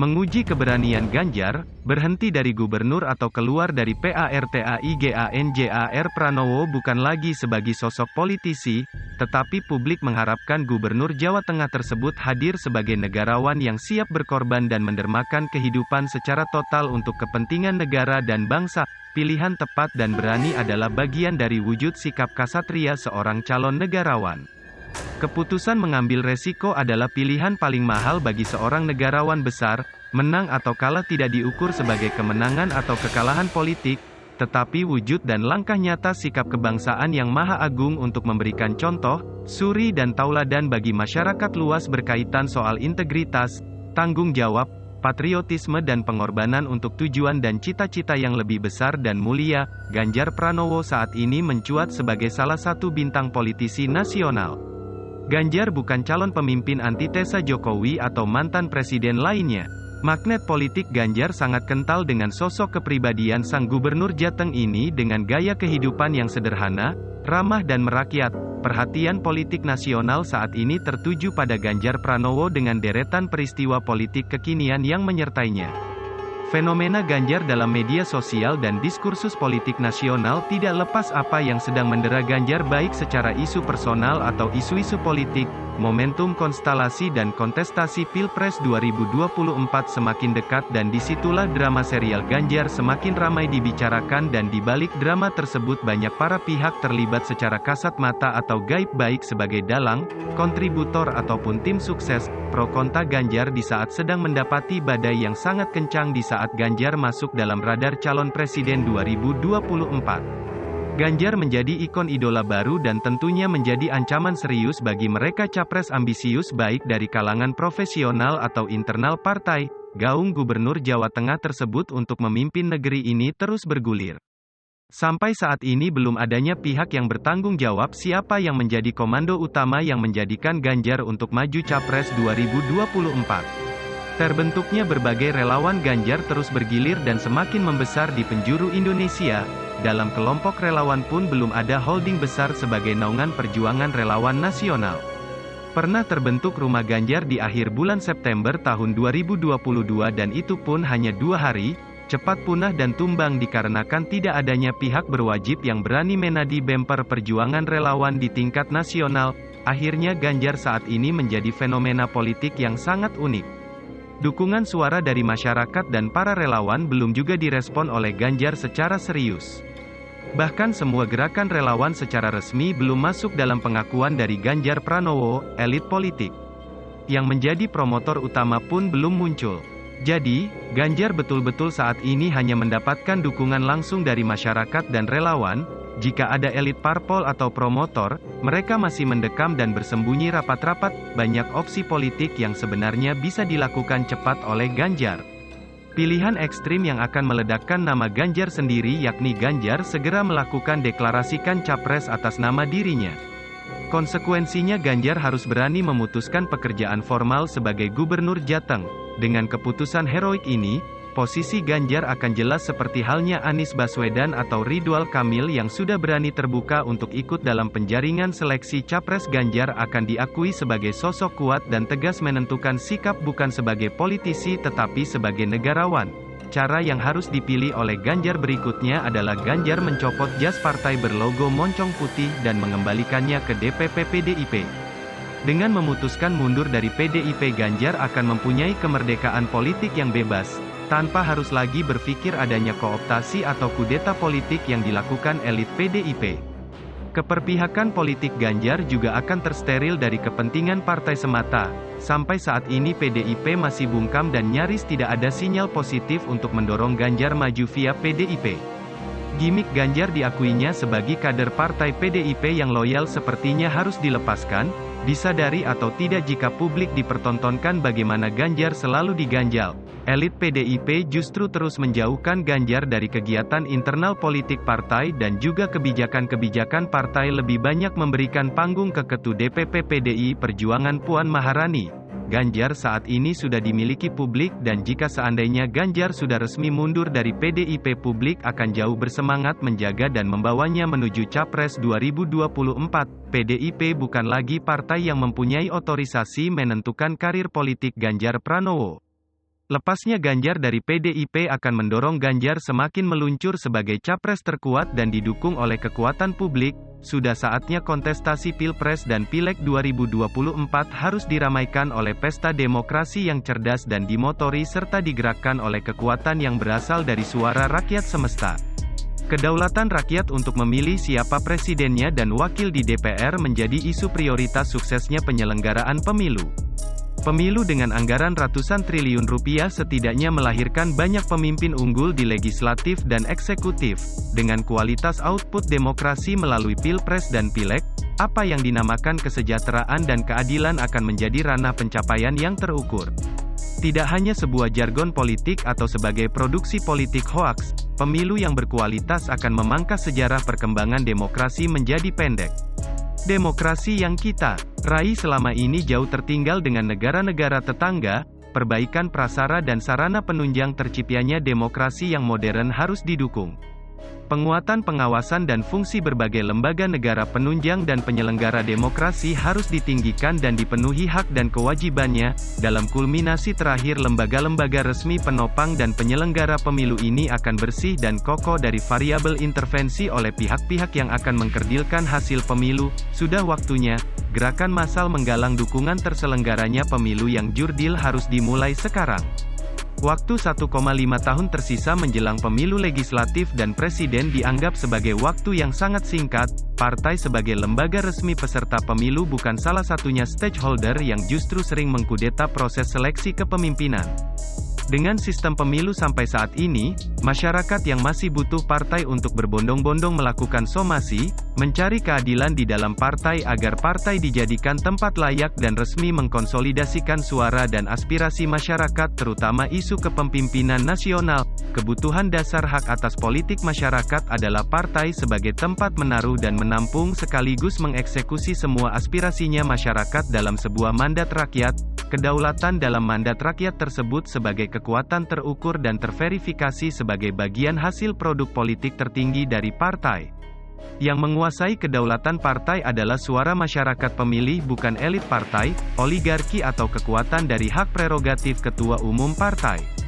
Menguji keberanian Ganjar, berhenti dari gubernur atau keluar dari Ganjar Pranowo bukan lagi sebagai sosok politisi, tetapi publik mengharapkan Gubernur Jawa Tengah tersebut hadir sebagai negarawan yang siap berkorban dan mendermakan kehidupan secara total untuk kepentingan negara dan bangsa. Pilihan tepat dan berani adalah bagian dari wujud sikap kasatria seorang calon negarawan. Keputusan mengambil resiko adalah pilihan paling mahal bagi seorang negarawan besar. Menang atau kalah tidak diukur sebagai kemenangan atau kekalahan politik, tetapi wujud dan langkah nyata sikap kebangsaan yang maha agung untuk memberikan contoh, suri dan tauladan bagi masyarakat luas berkaitan soal integritas, tanggung jawab, patriotisme dan pengorbanan untuk tujuan dan cita-cita yang lebih besar dan mulia. Ganjar Pranowo saat ini mencuat sebagai salah satu bintang politisi nasional. Ganjar bukan calon pemimpin antitesa Jokowi atau mantan presiden lainnya. Magnet politik Ganjar sangat kental dengan sosok kepribadian sang gubernur Jateng ini dengan gaya kehidupan yang sederhana, ramah dan merakyat. Perhatian politik nasional saat ini tertuju pada Ganjar Pranowo dengan deretan peristiwa politik kekinian yang menyertainya. Fenomena Ganjar dalam media sosial dan diskursus politik nasional tidak lepas apa yang sedang mendera Ganjar baik secara isu personal atau isu-isu politik. Momentum konstelasi dan kontestasi Pilpres 2024 semakin dekat dan disitulah drama serial Ganjar semakin ramai dibicarakan dan di balik drama tersebut banyak para pihak terlibat secara kasat mata atau gaib baik sebagai dalang, kontributor ataupun tim sukses, pro kontra Ganjar di saat sedang mendapati badai yang sangat kencang di saat Ganjar masuk dalam radar calon presiden 2024. Ganjar menjadi ikon idola baru dan tentunya menjadi ancaman serius bagi mereka capres ambisius baik dari kalangan profesional atau internal partai. Gaung Gubernur Jawa Tengah tersebut untuk memimpin negeri ini terus bergulir. Sampai saat ini belum adanya pihak yang bertanggung jawab siapa yang menjadi komando utama yang menjadikan Ganjar untuk maju capres 2024. Terbentuknya berbagai relawan Ganjar terus bergilir dan semakin membesar di penjuru Indonesia. Dalam kelompok relawan pun belum ada holding besar sebagai naungan perjuangan relawan nasional. Pernah terbentuk Rumah Ganjar di akhir bulan September tahun 2022 dan itu pun hanya 2 hari, cepat punah dan tumbang dikarenakan tidak adanya pihak berwajib yang berani menadi bemper perjuangan relawan di tingkat nasional. Akhirnya Ganjar saat ini menjadi fenomena politik yang sangat unik. Dukungan suara dari masyarakat dan para relawan belum juga direspon oleh Ganjar secara serius. Bahkan semua gerakan relawan secara resmi belum masuk dalam pengakuan dari Ganjar Pranowo, elit politik. Yang menjadi promotor utama pun belum muncul. Jadi, Ganjar betul-betul saat ini hanya mendapatkan dukungan langsung dari masyarakat dan relawan. Jika ada elit parpol atau promotor, mereka masih mendekam dan bersembunyi rapat-rapat. Banyak opsi politik yang sebenarnya bisa dilakukan cepat oleh Ganjar. Pilihan ekstrim yang akan meledakkan nama Ganjar sendiri yakni Ganjar segera melakukan deklarasikan capres atas nama dirinya. Konsekuensinya Ganjar harus berani memutuskan pekerjaan formal sebagai gubernur Jateng. Dengan keputusan heroik ini, posisi Ganjar akan jelas seperti halnya Anies Baswedan atau Ridwan Kamil yang sudah berani terbuka untuk ikut dalam penjaringan seleksi capres. Ganjar akan diakui sebagai sosok kuat dan tegas menentukan sikap bukan sebagai politisi tetapi sebagai negarawan. Cara yang harus dipilih oleh Ganjar berikutnya adalah Ganjar mencopot jas partai berlogo moncong putih dan mengembalikannya ke DPP PDIP. Dengan memutuskan mundur dari PDIP, Ganjar akan mempunyai kemerdekaan politik yang bebas, tanpa harus lagi berpikir adanya kooptasi atau kudeta politik yang dilakukan elit PDIP. Keperpihakan politik Ganjar juga akan tersteril dari kepentingan partai semata. Sampai saat ini PDIP masih bungkam dan nyaris tidak ada sinyal positif untuk mendorong Ganjar maju via PDIP. Gimik Ganjar diakuinya sebagai kader partai PDIP yang loyal sepertinya harus dilepaskan. Disadari atau tidak jika publik dipertontonkan bagaimana Ganjar selalu diganjal, elit PDIP justru terus menjauhkan Ganjar dari kegiatan internal politik partai dan juga kebijakan-kebijakan partai lebih banyak memberikan panggung ke Ketua DPP PDI Perjuangan Puan Maharani. Ganjar saat ini sudah dimiliki publik dan jika seandainya Ganjar sudah resmi mundur dari PDIP, publik akan jauh bersemangat menjaga dan membawanya menuju Capres 2024. PDIP bukan lagi partai yang mempunyai otorisasi menentukan karir politik Ganjar Pranowo. Lepasnya Ganjar dari PDIP akan mendorong Ganjar semakin meluncur sebagai capres terkuat dan didukung oleh kekuatan publik. Sudah saatnya kontestasi Pilpres dan Pileg 2024 harus diramaikan oleh pesta demokrasi yang cerdas dan dimotori serta digerakkan oleh kekuatan yang berasal dari suara rakyat semesta. Kedaulatan rakyat untuk memilih siapa presidennya dan wakil di DPR menjadi isu prioritas suksesnya penyelenggaraan pemilu. Pemilu dengan anggaran ratusan triliun rupiah setidaknya melahirkan banyak pemimpin unggul di legislatif dan eksekutif. Dengan kualitas output demokrasi melalui Pilpres dan Pileg, apa yang dinamakan kesejahteraan dan keadilan akan menjadi ranah pencapaian yang terukur. Tidak hanya sebuah jargon politik atau sebagai produksi politik hoaks, pemilu yang berkualitas akan memangkas sejarah perkembangan demokrasi menjadi pendek. Demokrasi yang kita raih selama ini jauh tertinggal dengan negara-negara tetangga. Perbaikan prasarana dan sarana penunjang terciptanya demokrasi yang modern harus didukung. Penguatan pengawasan dan fungsi berbagai lembaga negara penunjang dan penyelenggara demokrasi harus ditinggikan dan dipenuhi hak dan kewajibannya. Dalam kulminasi terakhir, lembaga-lembaga resmi penopang dan penyelenggara pemilu ini akan bersih dan kokoh dari variabel intervensi oleh pihak-pihak yang akan mengkerdilkan hasil pemilu. Sudah waktunya gerakan massal menggalang dukungan terselenggaranya pemilu yang jurdil harus dimulai sekarang. Waktu 1,5 tahun tersisa menjelang pemilu legislatif dan presiden dianggap sebagai waktu yang sangat singkat. Partai sebagai lembaga resmi peserta pemilu bukan salah satunya stakeholder yang justru sering mengkudeta proses seleksi kepemimpinan. Dengan sistem pemilu sampai saat ini, masyarakat yang masih butuh partai untuk berbondong-bondong melakukan somasi, mencari keadilan di dalam partai agar partai dijadikan tempat layak dan resmi mengkonsolidasikan suara dan aspirasi masyarakat terutama isu kepemimpinan nasional. Kebutuhan dasar hak atas politik masyarakat adalah partai sebagai tempat menaruh dan menampung sekaligus mengeksekusi semua aspirasinya masyarakat dalam sebuah mandat rakyat. Kedaulatan dalam mandat rakyat tersebut sebagai kekuatan terukur dan terverifikasi sebagai bagian hasil produk politik tertinggi dari partai. Yang menguasai kedaulatan partai adalah suara masyarakat pemilih, bukan elit partai, oligarki atau kekuatan dari hak prerogatif ketua umum partai.